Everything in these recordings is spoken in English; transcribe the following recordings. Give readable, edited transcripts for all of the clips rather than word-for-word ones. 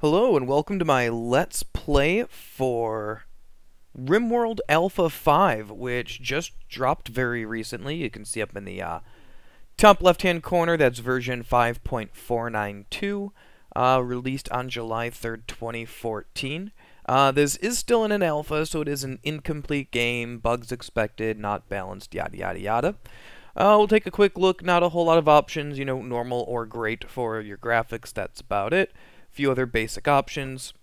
Hello and welcome to my Let's Play for RimWorld Alpha 5, which just dropped very recently. You can see up in the top left-hand corner, that's version 5.492, released on July 3rd, 2014. This is still in an alpha, so it is an incomplete game, bugs expected, not balanced, yada yada yada. We'll take a quick look, not a whole lot of options, normal or great for your graphics, that's about it. Few other basic options,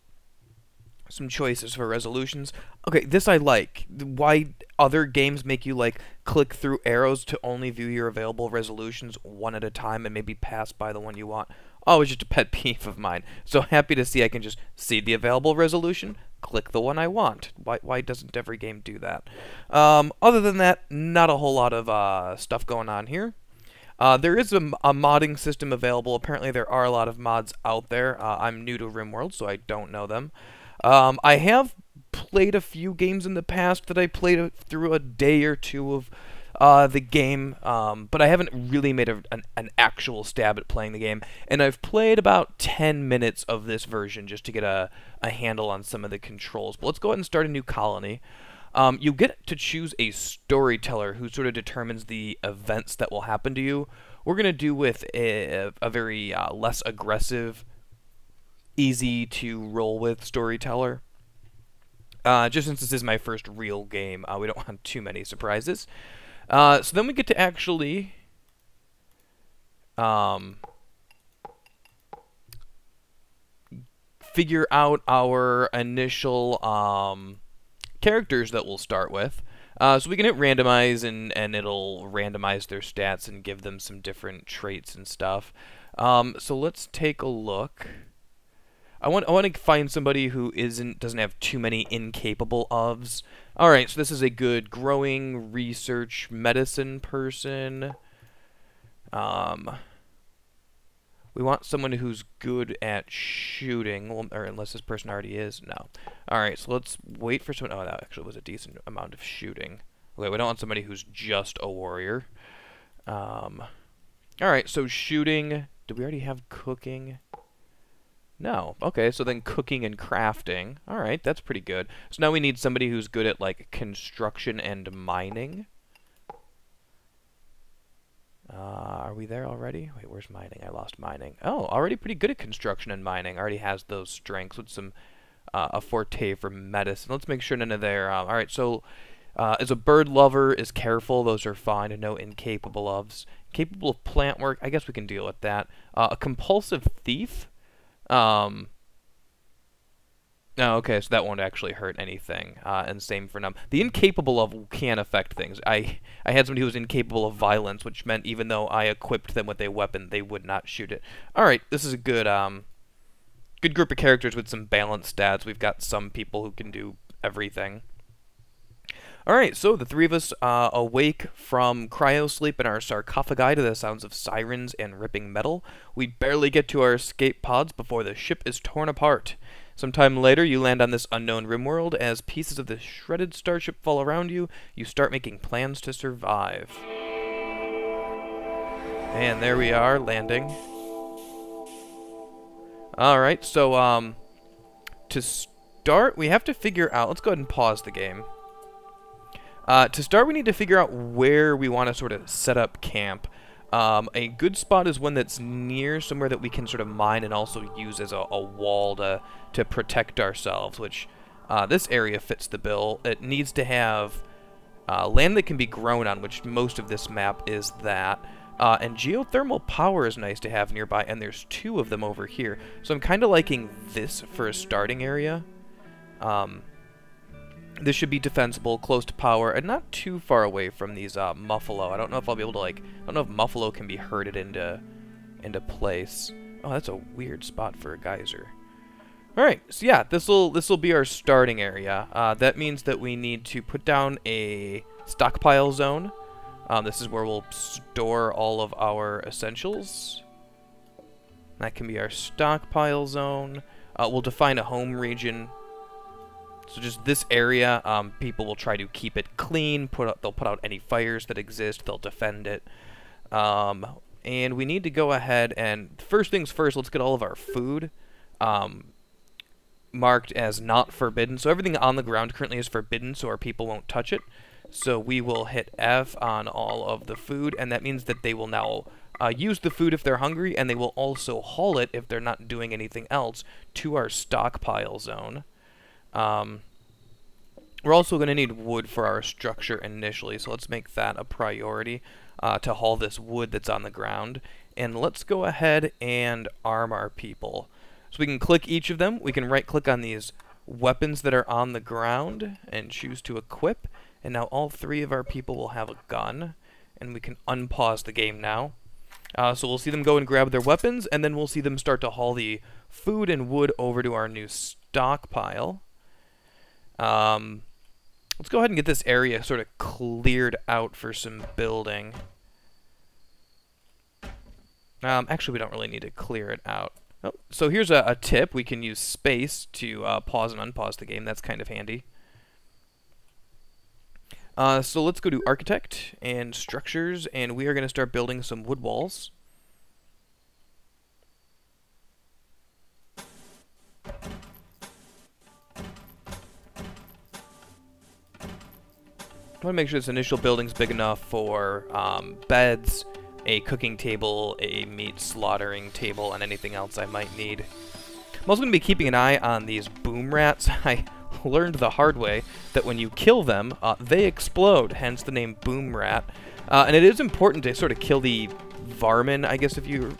some choices for resolutions. Okay, this I like. Why other games make you click through arrows to only view your available resolutions one at a time and maybe pass by the one you want. Oh, it's just a pet peeve of mine. So happy to see I can just see the available resolution, click the one I want. Why doesn't every game do that? Other than that, not a whole lot of stuff going on here. There is a modding system available. Apparently there are a lot of mods out there. I'm new to RimWorld, so I don't know them. I have played a few games in the past that I played through a day or two of the game, but I haven't really made an actual stab at playing the game. And I've played about 10 minutes of this version just to get a handle on some of the controls. But let's go ahead and start a new colony. You get to choose a storyteller who sort of determines the events that will happen to you. We're going to do with a very less aggressive, easy to roll with storyteller. Just since this is my first real game, we don't want too many surprises. So then we get to actually figure out our initial characters that we'll start with. So we can hit randomize and it'll randomize their stats and give them some different traits and stuff. So let's take a look. I want to find somebody who doesn't have too many incapable ofs. Alright, so this is a good growing research medicine person. We want someone who's good at shooting, well, or unless this person already is. No. Alright, so let's wait for someone. Oh, that actually was a decent amount of shooting. Okay, we don't want somebody who's just a warrior. Alright, so shooting. Do we already have cooking? No. Okay, so then cooking and crafting. Alright, that's pretty good. So now we need somebody who's good at, construction and mining. Are we there already? Wait, where's mining? I lost mining. Oh, already pretty good at construction and mining. Already has those strengths with some a forte for medicine. Let's make sure none of their. All right, so as a bird lover, is careful. Those are fine, and no incapable ofs. Capable of plant work. I guess we can deal with that. A compulsive thief. Oh, okay, so that won't actually hurt anything, and same for numb. The incapable of can affect things. I had somebody who was incapable of violence, which meant even though I equipped them with a weapon, they would not shoot it. Alright, this is a good, good group of characters with some balanced stats. We've got some people who can do everything. Alright, so the three of us awake from cryosleep in our sarcophagi to the sounds of sirens and ripping metal. We barely get to our escape pods before the ship is torn apart. Sometime later, you land on this unknown RimWorld. As pieces of the shredded starship fall around you, you start making plans to survive. And there we are, landing. Alright, so, to start, we have to figure out... Let's go ahead and pause the game. To start, we need to figure out where we want to sort of set up camp. A good spot is one that's near somewhere that we can sort of mine and also use as a wall to protect ourselves, which this area fits the bill. It needs to have land that can be grown on, which most of this map is that. And geothermal power is nice to have nearby, and there's two of them over here. So I'm kind of liking this for a starting area. This should be defensible, close to power, and not too far away from these Muffalo. I don't know if I'll be able to, I don't know if Muffalo can be herded into place. Oh, that's a weird spot for a geyser. Alright, so yeah, this'll be our starting area. That means that we need to put down a stockpile zone. This is where we'll store all of our essentials. That can be our stockpile zone. We'll define a home region. So just this area, people will try to keep it clean. They'll put out any fires that exist. They'll defend it. And we need to go ahead and first things first. Let's get all of our food. marked as not forbidden. So everything on the ground currently is forbidden, so our people won't touch it. So we will hit F on all of the food, and that means that they will now use the food if they're hungry, and they will also haul it if they're not doing anything else to our stockpile zone. We're also going to need wood for our structure initially, so let's make that a priority to haul this wood that's on the ground. And let's go ahead and arm our people. So we can click each of them. We can right-click on these weapons that are on the ground and choose to equip. And now all 3 of our people will have a gun. And we can unpause the game now. So we'll see them go and grab their weapons, and then we'll see them start to haul the food and wood over to our new stockpile. Let's go ahead and get this area sort of cleared out for some building. Actually, we don't really need to clear it out. Oh, so here's a tip. We can use space to pause and unpause the game. That's kind of handy. So let's go to Architect and Structures, and we are going to start building some wood walls. I want to make sure this initial building's big enough for beds, a cooking table, a meat slaughtering table, and anything else I might need. I'm also going to be keeping an eye on these boom rats. I learned the hard way that when you kill them, they explode, hence the name boom rat. And it is important to sort of kill the vermin, I guess if you...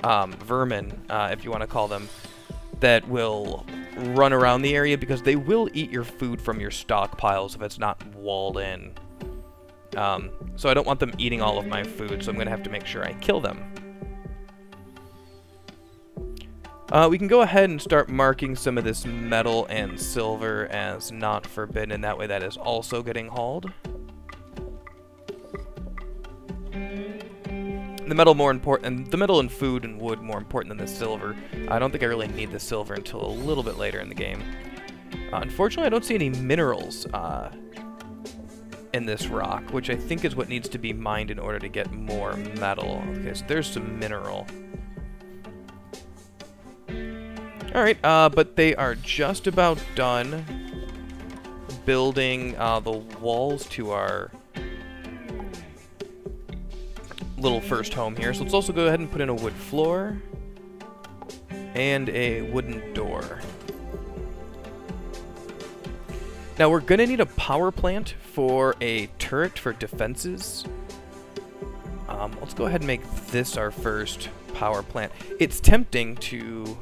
vermin, if you want to call them, that will run around the area, because they will eat your food from your stockpiles if it's not walled in. So I don't want them eating all of my food, so I'm going to have to make sure I kill them. We can go ahead and start marking some of this metal and silver as not forbidden, and that way that is also getting hauled. The metal more important, the metal and food and wood more important than the silver. I don't think I really need the silver until a little bit later in the game. Unfortunately, I don't see any minerals in this rock, which I think is what needs to be mined in order to get more metal. Okay, so there's some mineral. Alright, but they are just about done building the walls to our little first home here. So let's also go ahead and put in a wood floor and a wooden door. Now we're going to need a power plant for a turret for defenses. Let's go ahead and make this our first power plant. It's tempting to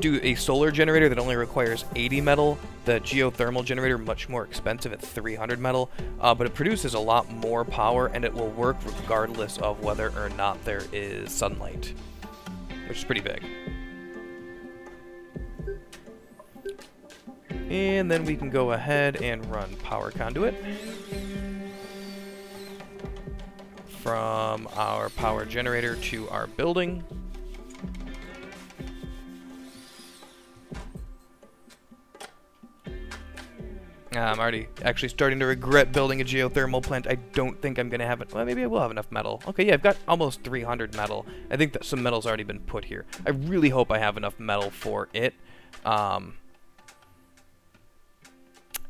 do a solar generator that only requires 80 metal. The geothermal generator, much more expensive at 300 metal, but it produces a lot more power, and it will work regardless of whether or not there is sunlight, which is pretty big. And then we can go ahead and run power conduit from our power generator to our building. I'm already actually starting to regret building a geothermal plant. I don't think I'm going to have it. Well, maybe I will have enough metal. Okay, yeah, I've got almost 300 metal. I think that some metal's already been put here. I really hope I have enough metal for it.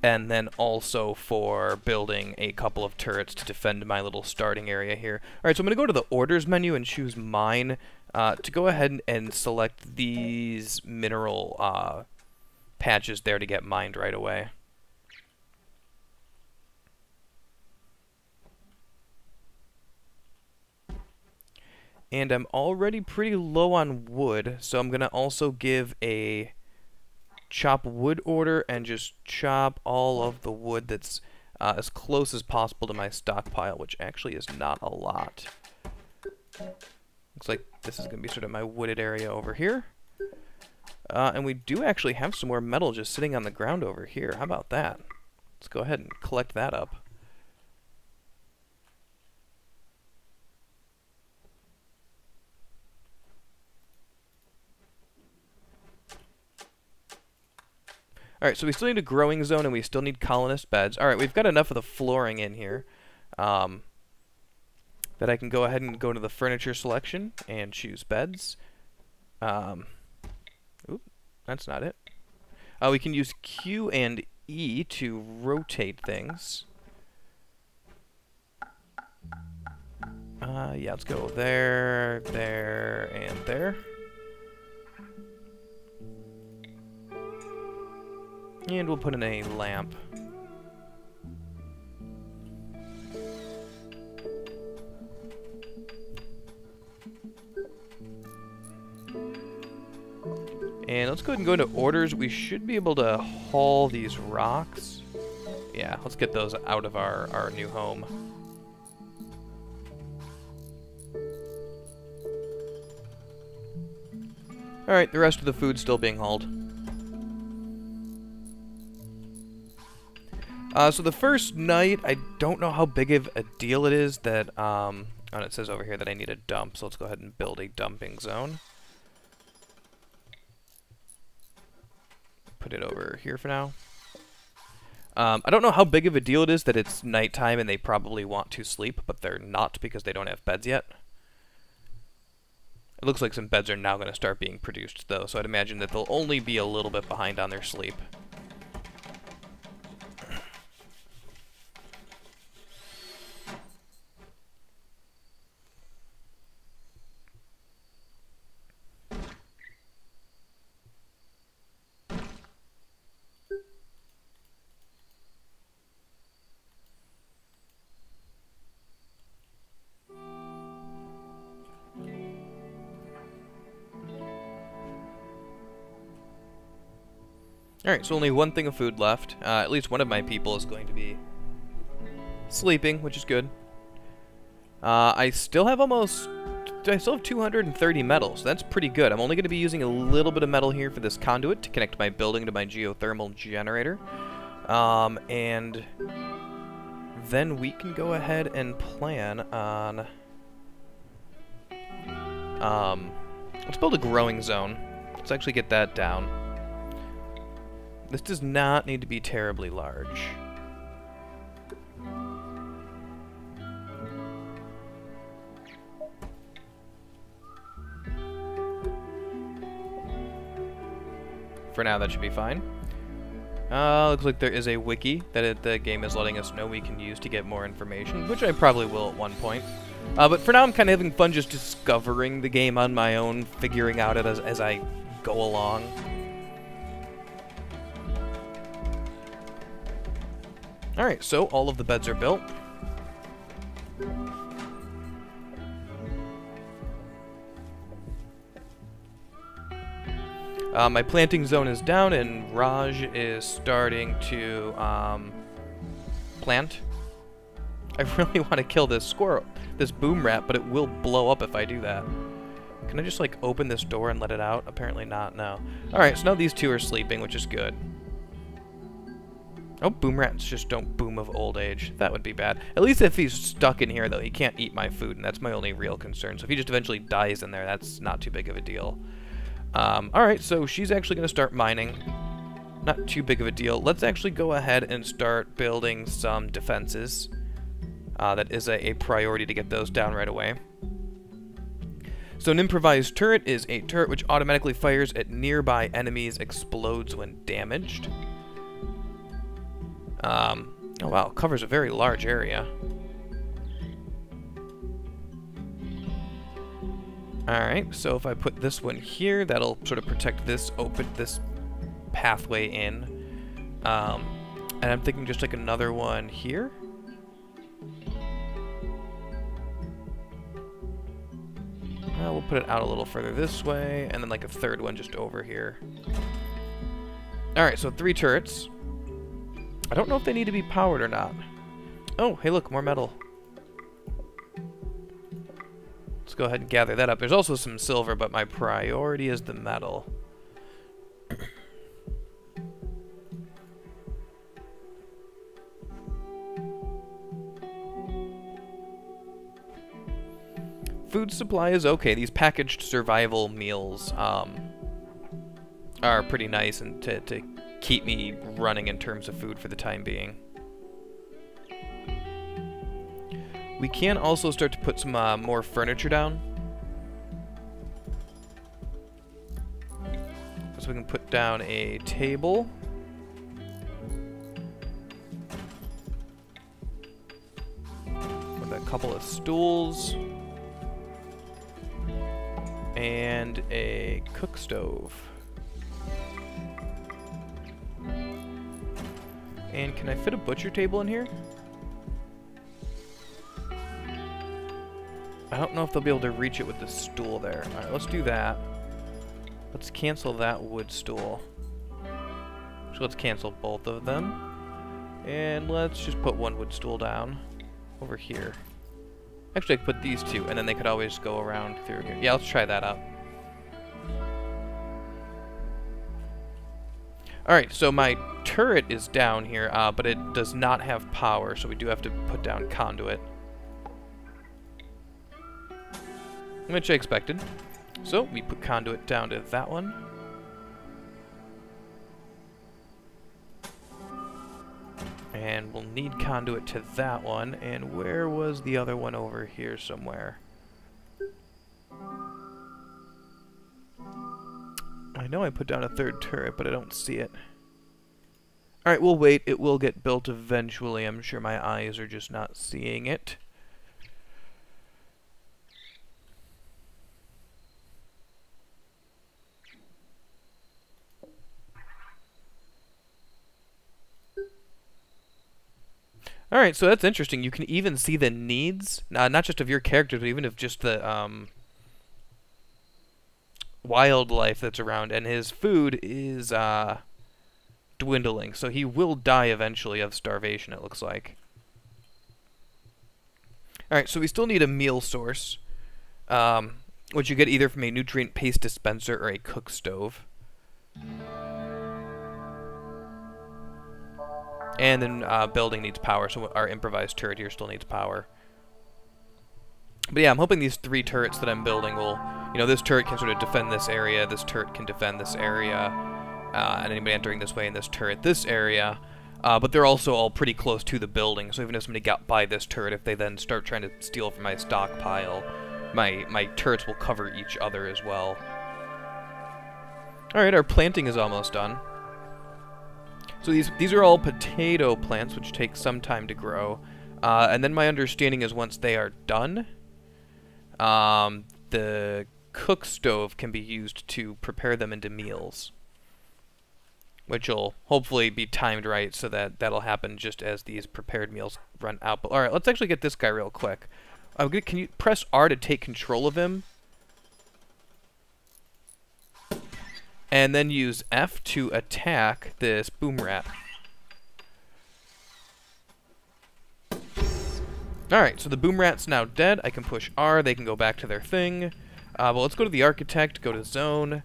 And then also for building a couple of turrets to defend my little starting area here. Alright, so I'm going to go to the orders menu and choose mine to go ahead and select these mineral patches there to get mined right away. And I'm already pretty low on wood, so I'm going to also give a chop wood order and just chop all of the wood that's as close as possible to my stockpile, which actually is not a lot. Looks like this is going to be sort of my wooded area over here. And we do actually have some more metal just sitting on the ground over here. How about that? Let's go ahead and collect that up. Alright, so we still need a growing zone, and we still need colonist beds. Alright, we've got enough of the flooring in here that I can go ahead and go to the furniture selection and choose beds. that's not it. We can use Q and E to rotate things. Yeah, let's go there, there, and there. And we'll put in a lamp. And let's go ahead and go into orders. We should be able to haul these rocks. Yeah, let's get those out of our new home. Alright, the rest of the food's still being hauled. So the first night, I don't know how big of a deal it is that, oh, it says over here that I need a dump, so let's go ahead and build a dumping zone. Put it over here for now. I don't know how big of a deal it is that it's nighttime and they probably want to sleep, but they're not because they don't have beds yet. It looks like some beds are now going to start being produced, though, so I'd imagine that they'll only be a little bit behind on their sleep. Alright, so only one thing of food left. At least one of my people is going to be sleeping, which is good. I still have 230 metal, so that's pretty good. I'm only going to be using a little bit of metal here for this conduit to connect my building to my geothermal generator. And then we can go ahead and plan on... let's build a growing zone. Let's actually get that down. This does not need to be terribly large. For now, that should be fine. Looks like there is a wiki that the game is letting us know we can use to get more information, which I probably will at one point. But for now, I'm kind of having fun just discovering the game on my own, figuring out it as I go along. Alright, so all of the beds are built. My planting zone is down, and Raj is starting to plant. I really want to kill this squirrel, this boom rat, but it will blow up if I do that. Can I just, like, open this door and let it out? Apparently not, no. Alright, so now these two are sleeping, which is good. Oh, boom rats just don't boom of old age. That would be bad. At least if he's stuck in here, though, he can't eat my food, and that's my only real concern. So if he just eventually dies in there, that's not too big of a deal. Alright, so she's actually going to start mining. Not too big of a deal. Let's actually go ahead and start building some defenses. That is a priority to get those down right away. So an improvised turret is a turret which automatically fires at nearby enemies, explodes when damaged. Oh wow, covers a very large area. Alright, so if I put this one here, that'll sort of protect this pathway in. And I'm thinking just like another one here. We'll put it out a little further this way, and then like a third one just over here. Alright, so 3 turrets. I don't know if they need to be powered or not. Oh, hey look, more metal. Let's go ahead and gather that up. There's also some silver, but my priority is the metal. Food supply is okay. These packaged survival meals are pretty nice and to keep me running in terms of food for the time being. We can also start to put some more furniture down. So so we can put down a table. With a couple of stools. And a cook stove. And can I fit a butcher table in here? I don't know if they'll be able to reach it with the stool there. Alright, let's do that. Let's cancel that wood stool. So let's cancel both of them. And let's just put one wood stool down over here. Actually, I could put these two, and then they could always go around through here. Yeah, let's try that out. Alright, so my turret is down here, but it does not have power, so we do have to put down conduit. Which I expected. So, we put conduit down to that one. And we'll need conduit to that one. And where was the other one over here somewhere? I know I put down a third turret, but I don't see it. Alright, we'll wait. It will get built eventually. I'm sure my eyes are just not seeing it. Alright, so that's interesting. You can even see the needs, not just of your character, but even of just the wildlife that's around. And his food is dwindling, so he will die eventually of starvation, it looks like. Alright, so we still need a meal source, which you get either from a nutrient paste dispenser or a cook stove. And then building needs power, so our improvised turret here still needs power. But yeah, I'm hoping these 3 turrets that I'm building will, you know, this turret can sort of defend this area, this turret can defend this area, and anybody entering this way in this turret, this area. But they're also all pretty close to the building, so even if somebody got by this turret, if they then start trying to steal from my stockpile, my turrets will cover each other as well. Alright, our planting is almost done. So these are all potato plants, which take some time to grow. And then my understanding is once they are done, the cook stove can be used to prepare them into meals. Which will hopefully be timed right so that that'll happen just as these prepared meals run out. But alright, let's actually get this guy real quick. Can you press R to take control of him? And then use F to attack this boom rat. Alright, so the boom rat's now dead. I can push R, they can go back to their thing. Well, let's go to the architect, go to zone,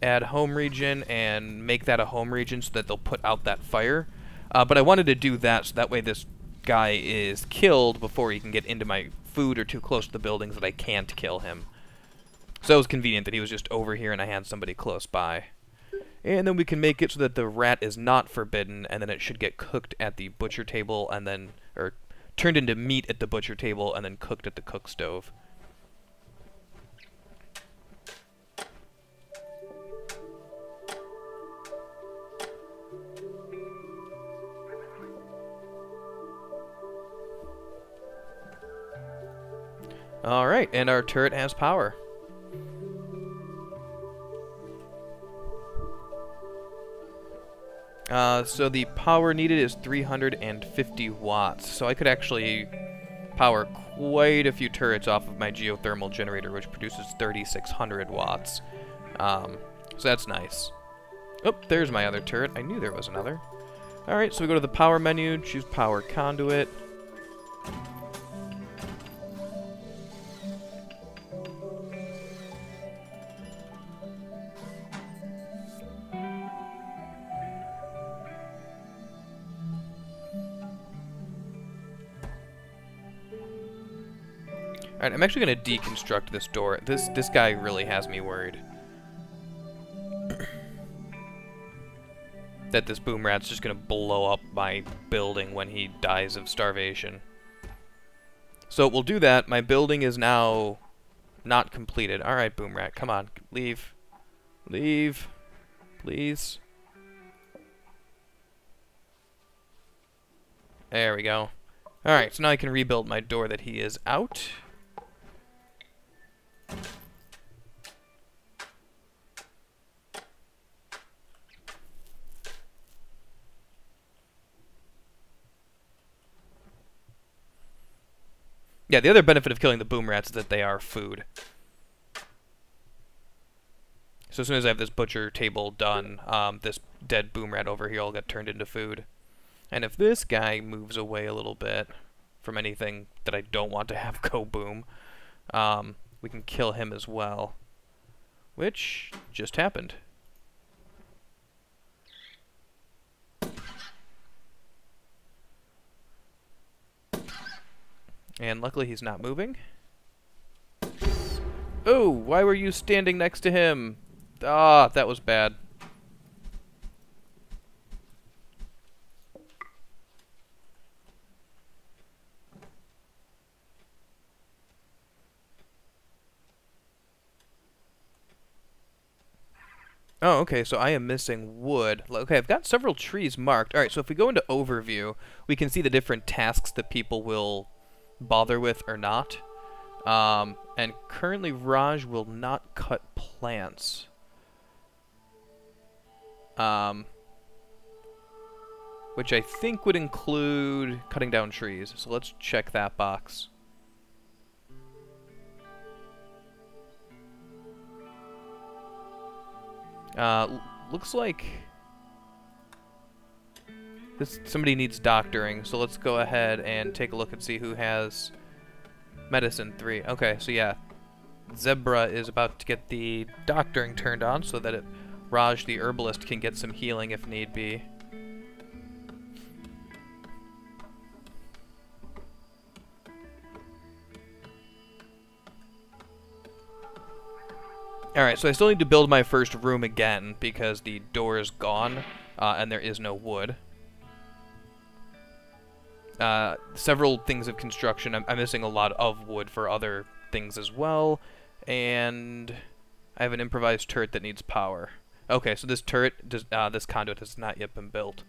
add home region, and make that a home region so that they'll put out that fire. But I wanted to do that so that way this guy is killed before he can get into my food or too close to the buildings that I can't kill him. So it was convenient that he was just over here and I had somebody close by. And then we can make it so that the rat is not forbidden, and then it should get cooked at the butcher table, and then, or turned into meat at the butcher table, and then cooked at the cook stove. Alright, and our turret has power. So the power needed is 350 watts. So I could actually power quite a few turrets off of my geothermal generator, which produces 3,600 watts. So that's nice. Oh, there's my other turret. I knew there was another. Alright, so we go to the power menu, choose power conduit. Alright, I'm actually going to deconstruct this door. This guy really has me worried. That this boom rat's just going to blow up my building when he dies of starvation. So we'll do that. My building is now not completed. Alright, boom rat, come on. Leave. Leave. Please. There we go. Alright, so now I can rebuild my door that he is out. Yeah, the other benefit of killing the boom rats is that they are food. So as soon as I have this butcher table done, this dead boom rat over here will get turned into food. And if this guy moves away a little bit from anything that I don't want to have go boom, we can kill him as well. Which just happened. And luckily he's not moving. Oh, why were you standing next to him? Ah, that was bad. Oh, okay, so I am missing wood. Okay, I've got several trees marked. Alright, so if we go into overview, we can see the different tasks that people will bother with or not. And currently Raj will not cut plants. Which I think would include cutting down trees. So let's check that box. Looks like somebody needs doctoring, so let's go ahead and take a look and see who has medicine 3. Okay, so yeah, Zebra is about to get the doctoring turned on so that Raj the herbalist can get some healing if need be. Alright, so I still need to build my first room again because the door is gone and there is no wood. Several things of construction. I'm missing a lot of wood for other things as well. And I have an improvised turret that needs power. Okay, so this turret, this conduit has not yet been built.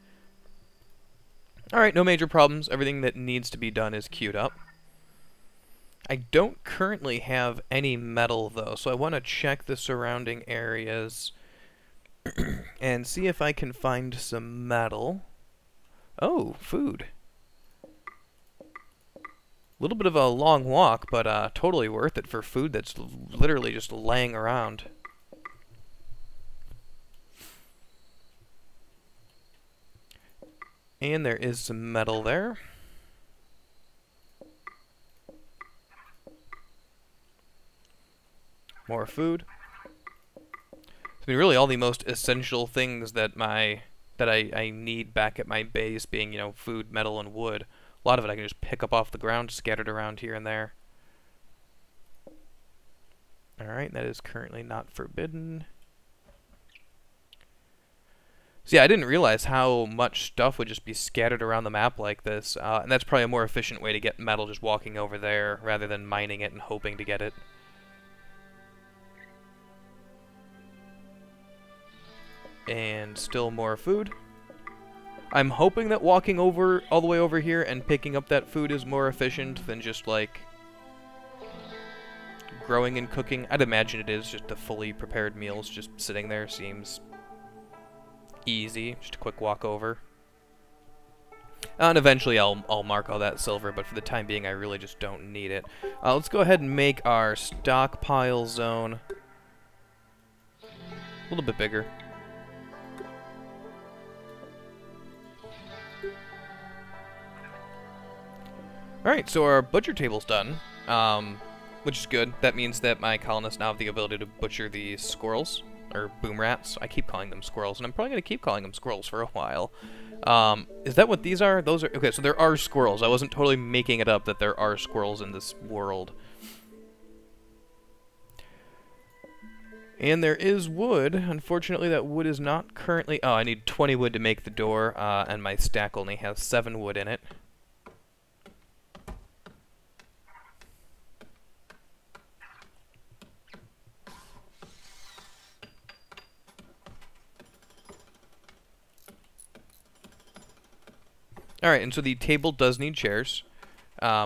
Alright, no major problems. Everything that needs to be done is queued up. I don't currently have any metal, though, so I want to check the surrounding areas and see if I can find some metal. Oh, food. A little bit of a long walk, but totally worth it for food that's literally just laying around. And there is some metal there. More food. I mean, really all the most essential things that I need back at my base being, you know, food, metal, and wood. A lot of it I can just pick up off the ground, scattered around here and there. Alright, that is currently not forbidden. So yeah, I didn't realize how much stuff would just be scattered around the map like this. And that's probably a more efficient way to get metal, just walking over there, rather than mining it and hoping to get it. And still more food. I'm hoping that walking over all the way over here and picking up that food is more efficient than just like growing and cooking. I'd imagine it is. Just the fully prepared meals just sitting there seems easy. Just a quick walk over. And eventually I'll mark all that silver, but for the time being I really just don't need it. Let's go ahead and make our stockpile zone a little bit bigger. Alright, so our butcher table's done, which is good. That means that my colonists now have the ability to butcher the squirrels, or boom rats. I keep calling them squirrels, and I'm probably going to keep calling them squirrels for a while. Is that what these are? Those are... Okay, so there are squirrels. I wasn't totally making it up that there are squirrels in this world. And there is wood. Unfortunately, that wood is not currently... Oh, I need 20 wood to make the door, and my stack only has 7 wood in it. Alright, and so the table does need chairs,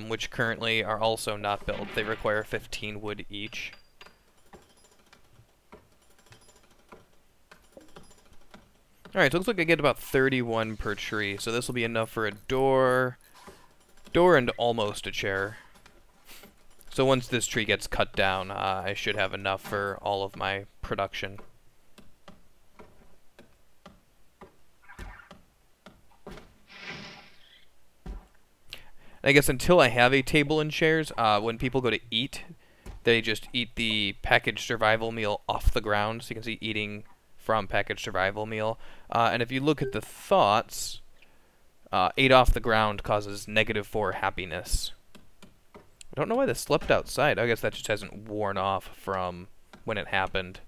which currently are also not built. They require 15 wood each. Alright, so it looks like I get about 31 per tree, so this will be enough for a door, and almost a chair. So once this tree gets cut down, I should have enough for all of my production. I guess until I have a table and chairs, when people go to eat, they just eat the packaged survival meal off the ground. So you can see eating from packaged survival meal. And if you look at the thoughts, 8 off the ground causes -4 happiness. I don't know why this slept outside. I guess that just hasn't worn off from when it happened.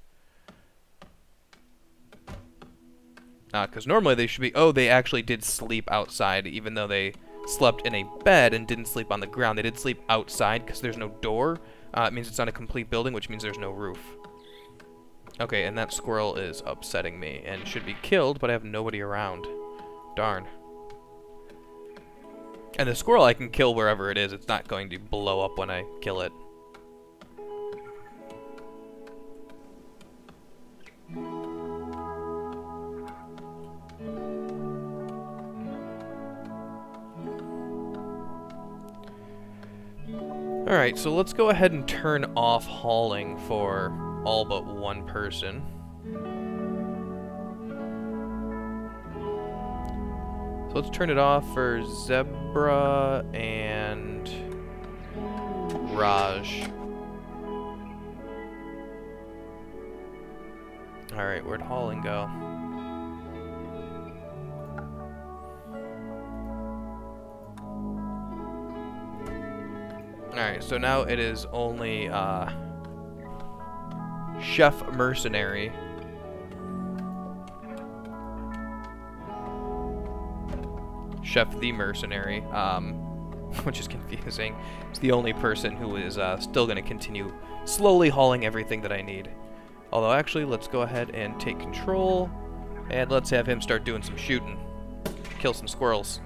Because normally they should be... Oh, they actually did sleep outside, even though they slept in a bed and didn't sleep on the ground. They did sleep outside because there's no door. It means it's not a complete building, which means there's no roof. Okay, and that squirrel is upsetting me and should be killed, but I have nobody around. Darn. And the squirrel I can kill wherever it is. It's not going to blow up when I kill it. Alright, so let's go ahead and turn off hauling for all but one person. So let's turn it off for Zebra and Raj. Alright, where'd hauling go? Alright, so now it is only Chef Mercenary. Chef the Mercenary, which is confusing. It's the only person who is still going to continue slowly hauling everything that I need. Although, actually, let's go ahead and take control, and let's have him start doing some shooting. Kill some squirrels.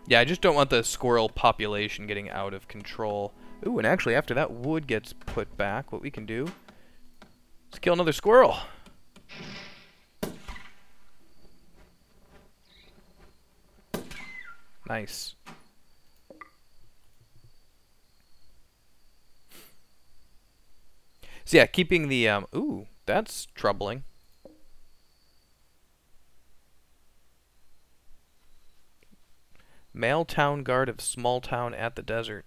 Yeah, I just don't want the squirrel population getting out of control. Ooh, and actually, after that wood gets put back, what we can do is kill another squirrel. Nice. So yeah, keeping the, ooh, that's troubling. Male town guard of small town at the desert.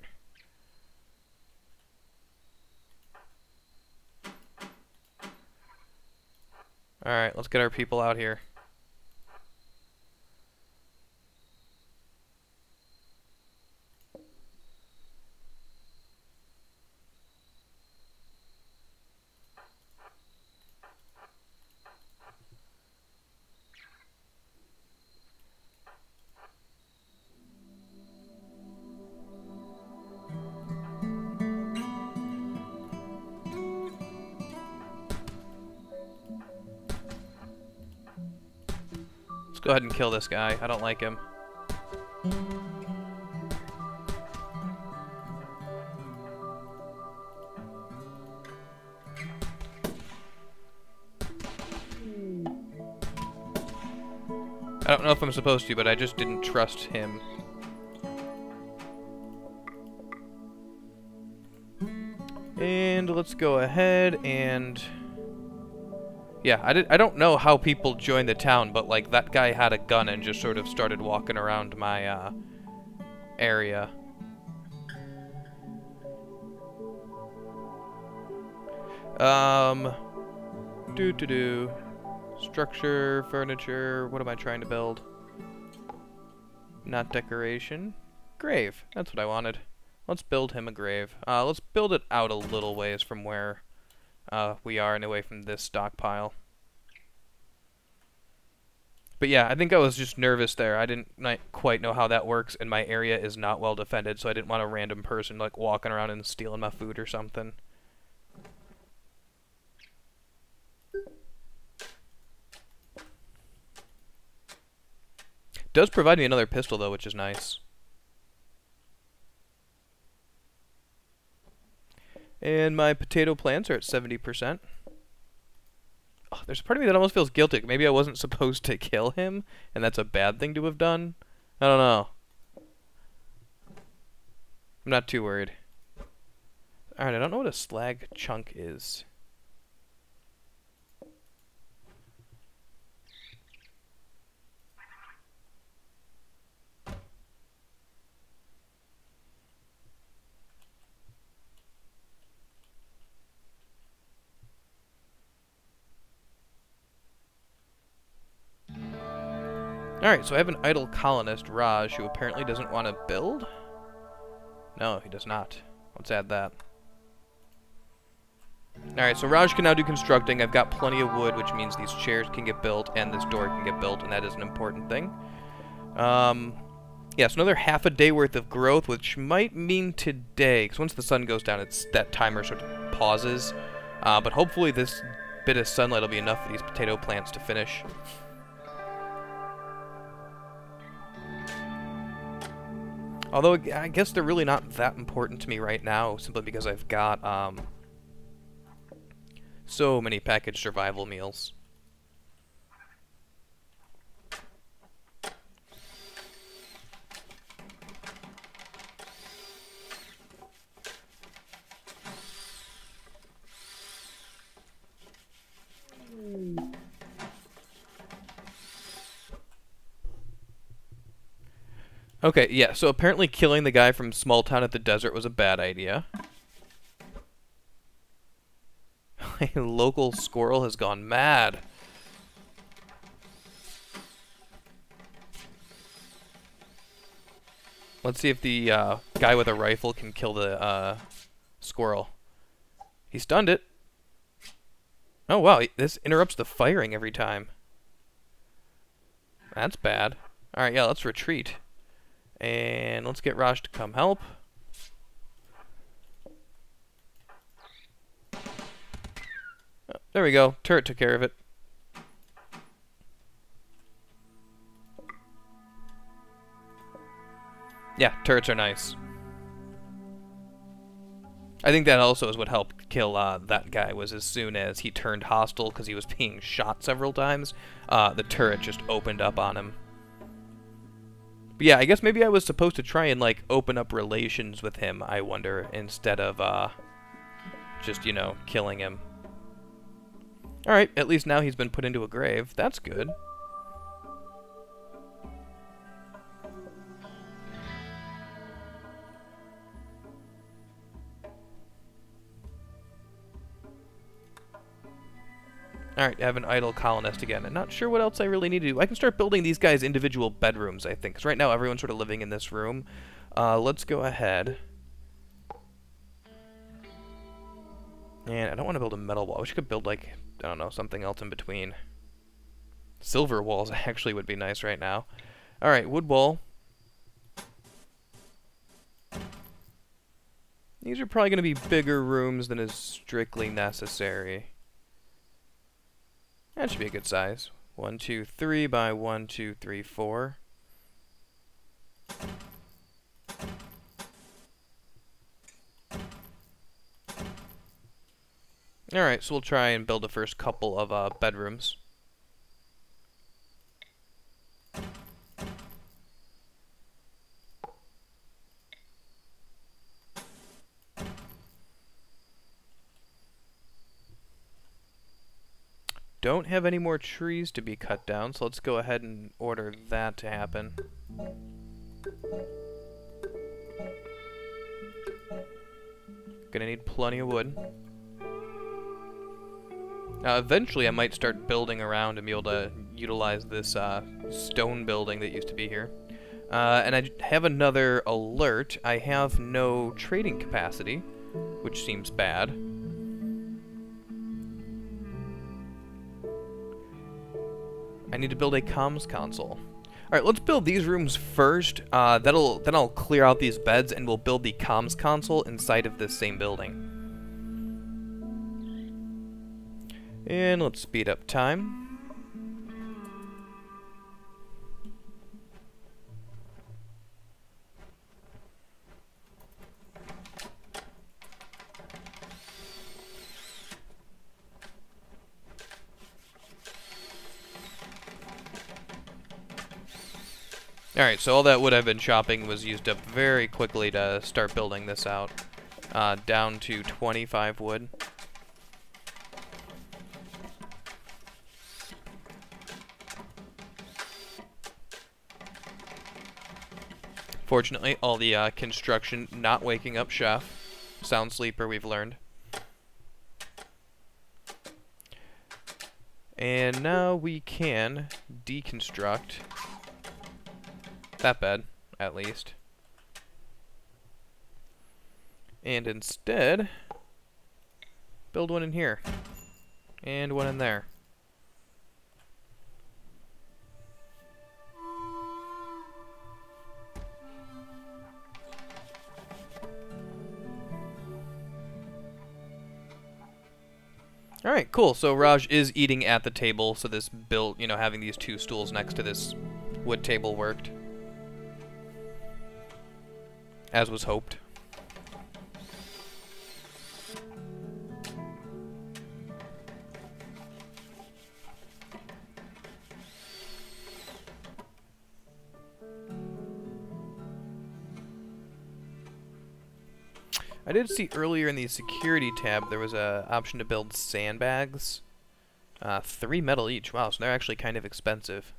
Alright, let's get our people out here. Let's go ahead and kill this guy. I don't like him. I don't know if I'm supposed to, but I just didn't trust him. And let's go ahead and... Yeah, I don't know how people join the town, but like that guy had a gun and just sort of started walking around my area. Structure, furniture, what am I trying to build? Not decoration. Grave, that's what I wanted. Let's build him a grave. Let's build it out a little ways from where we are and away from this stockpile. But yeah, I think I was just nervous there. I didn't quite know how that works, and my area is not well defended, so I didn't want a random person like walking around and stealing my food or something. Does provide me another pistol though, which is nice. And my potato plants are at 70%. Oh, there's a part of me that almost feels guilty. Maybe I wasn't supposed to kill him, and that's a bad thing to have done. I don't know. I'm not too worried. Alright, I don't know what a slag chunk is. Alright, so I have an idle colonist, Raj, who apparently doesn't want to build? No, he does not. Let's add that. Alright, so Raj can now do constructing. I've got plenty of wood, which means these chairs can get built and this door can get built, and that is an important thing. Yeah, so another half a day worth of growth, which might mean today, because once the sun goes down, that timer sort of pauses. But hopefully this bit of sunlight will be enough for these potato plants to finish. Although, I guess they're really not that important to me right now, simply because I've got, so many packaged survival meals. Okay, yeah, so apparently killing the guy from Small Town at the Desert was a bad idea. A local squirrel has gone mad. Let's see if the guy with a rifle can kill the squirrel. He stunned it. Oh wow, this interrupts the firing every time. That's bad. Alright, yeah, let's retreat. And let's get Raj to come help. Oh, there we go. Turret took care of it. Yeah, turrets are nice. I think that also is what helped kill that guy, was as soon as he turned hostile because he was being shot several times, the turret just opened up on him. But yeah, I guess maybe I was supposed to try and, like, open up relations with him, I wonder, instead of, just, you know, killing him. Alright, at least now he's been put into a grave. That's good. Alright, I have an idle colonist again. I'm not sure what else I really need to do. I can start building these guys individual bedrooms, I think. Because right now everyone's sort of living in this room. Let's go ahead. And I don't want to build a metal wall. I wish I could build, like, I don't know, something else in between. Silver walls actually would be nice right now. Alright, wood wall. These are probably going to be bigger rooms than is strictly necessary. That should be a good size. 1, 2, 3 by 1, 2, 3, 4. Alright, so we'll try and build the first couple of bedrooms. Don't have any more trees to be cut down, so let's go ahead and order that to happen. Gonna need plenty of wood. Eventually I might start building around and be able to utilize this stone building that used to be here. And I have another alert. I have no trading capacity, which seems bad. I need to build a comms console. Alright, let's build these rooms first. Then I'll clear out these beds and we'll build the comms console inside of this same building. And let's speed up time. Alright, so all that wood I've been chopping was used up very quickly to start building this out. Down to 25 wood. Fortunately, all the construction not waking up Chef. Sound sleeper, we've learned. And now we can deconstruct that bed, at least. And instead, build one in here. And one in there. Alright, cool. So Raj is eating at the table, so this build, you know, having these two stools next to this wood table worked. As was hoped. I did see earlier in the security tab there was an option to build sandbags. 3 metal each. Wow, so they're actually kind of expensive.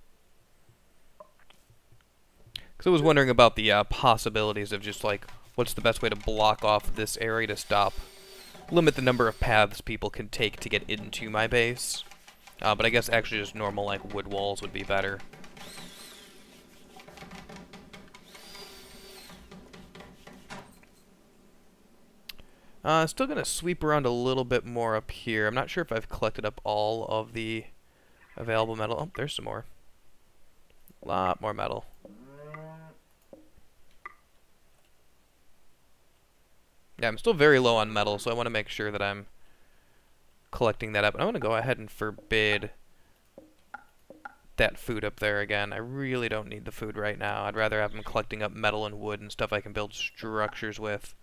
Because I was wondering about the possibilities of just like, what's the best way to block off this area to limit the number of paths people can take to get into my base. But I guess actually just normal like wood walls would be better. Still gonna sweep around a little bit more up here. I'm not sure if I've collected up all of the available metal. Oh, there's some more. A lot more metal. Yeah, I'm still very low on metal, so I want to make sure that I'm collecting that up. And I want to go ahead and forbid that food up there again. I really don't need the food right now. I'd rather have them collecting up metal and wood and stuff I can build structures with.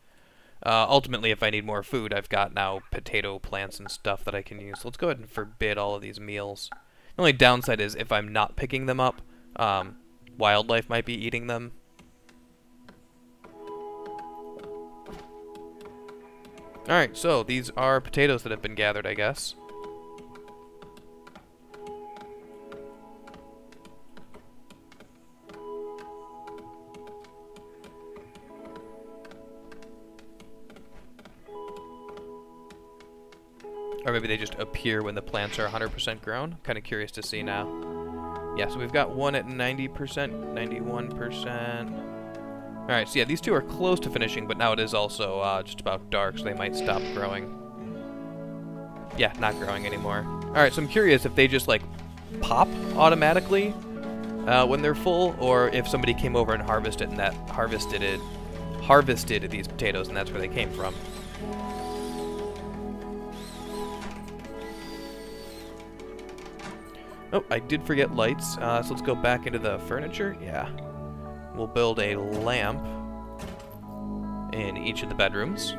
Ultimately, if I need more food, I've got now potato plants and stuff that I can use. So let's go ahead and forbid all of these meals. The only downside is if I'm not picking them up, wildlife might be eating them. Alright, so these are potatoes that have been gathered, I guess. Or maybe they just appear when the plants are 100% grown. Kind of curious to see now. Yeah, so we've got one at 90%, 91%. Alright, so yeah, these two are close to finishing, but now it is also just about dark, so they might stop growing. Yeah, not growing anymore. Alright, so I'm curious if they just, like, pop automatically when they're full, or if somebody came over and harvested these potatoes, and that's where they came from. Oh, I did forget lights, so let's go back into the furniture. Yeah. We'll build a lamp in each of the bedrooms.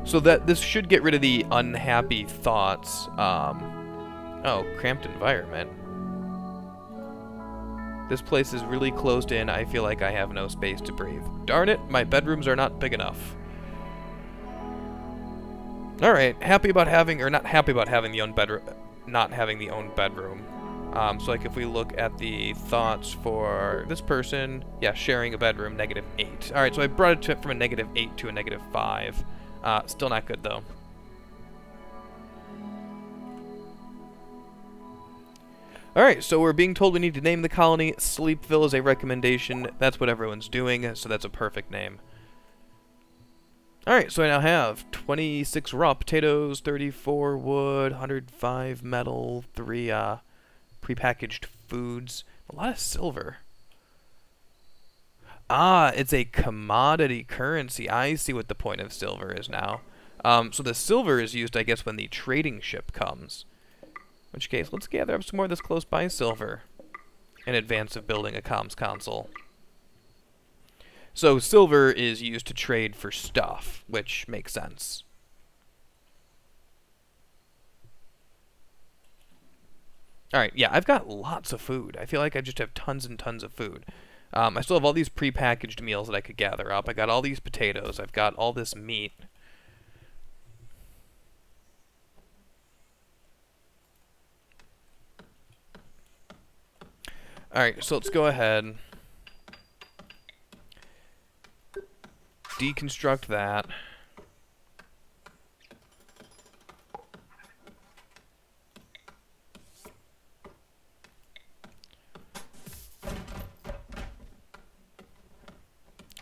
So that this should get rid of the unhappy thoughts. Oh, cramped environment. This place is really closed in. I feel like I have no space to breathe. Darn it, my bedrooms are not big enough. Alright, happy about having, or not happy about having the own bedroom. Not having the own bedroom. So like if we look at the thoughts for this person, yeah, sharing a bedroom, -8. Alright, so I brought it from a -8 to a -5. Still not good though. Alright, so we're being told we need to name the colony. Sleepville is a recommendation. That's what everyone's doing, so that's a perfect name. Alright, so I now have 26 raw potatoes, 34 wood, 105 metal, 3 prepackaged foods. A lot of silver. Ah, it's a commodity currency. I see what the point of silver is now. So the silver is used, I guess, when the trading ship comes. In which case, let's gather up some more of this close by silver in advance of building a comms console. So silver is used to trade for stuff, which makes sense. Alright, yeah, I've got lots of food. I feel like I just have tons and tons of food. I still have all these prepackaged meals that I could gather up. I got all these potatoes. I've got all this meat. Alright, so let's go ahead. Deconstruct that.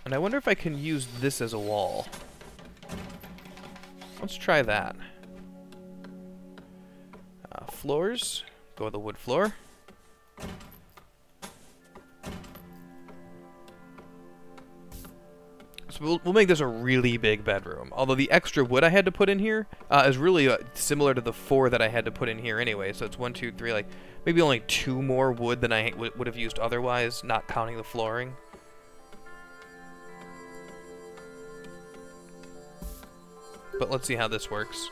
And I wonder if I can use this as a wall. Let's try that. Floors. Go with the wood floor. So we'll make this a really big bedroom. Although the extra wood I had to put in here is really similar to the 4 that I had to put in here anyway. So it's 1, 2, 3, like maybe only 2 more wood than I would have used otherwise, not counting the flooring. But let's see how this works.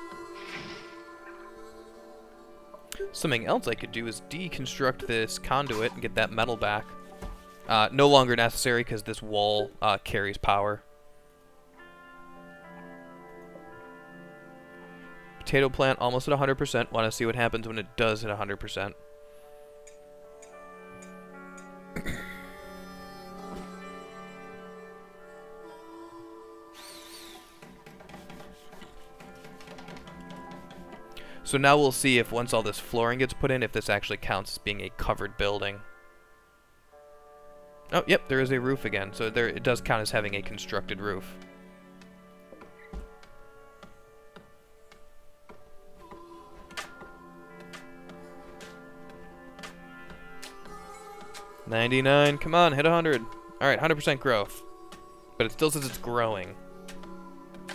Something else I could do is deconstruct this conduit and get that metal back. No longer necessary because this wall carries power. Potato plant almost at 100%. Want to see what happens when it does hit 100%. So now we'll see if once all this flooring gets put in, if this actually counts as being a covered building. Oh, yep, there is a roof again. So there, it does count as having a constructed roof. $99, come on, hit 100. Alright, 100% growth. But it still says it's growing.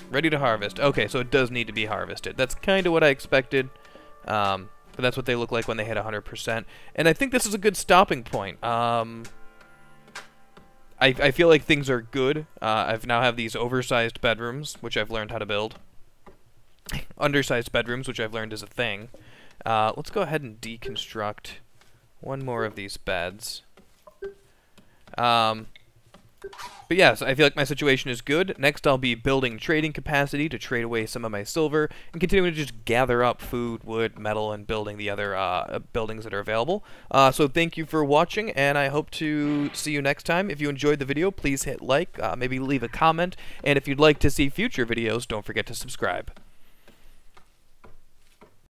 Ready to harvest. Okay, so it does need to be harvested. That's kind of what I expected. But that's what they look like when they hit 100%. And I think this is a good stopping point. I feel like things are good. I've now have these oversized bedrooms, which I've learned how to build. Undersized bedrooms, which I've learned is a thing. Let's go ahead and deconstruct one more of these beds. But yes, I feel like my situation is good. Next, I'll be building trading capacity to trade away some of my silver and continuing to just gather up food, wood, metal, and building the other buildings that are available. So thank you for watching, and I hope to see you next time. If you enjoyed the video, please hit like, maybe leave a comment, and if you'd like to see future videos, don't forget to subscribe.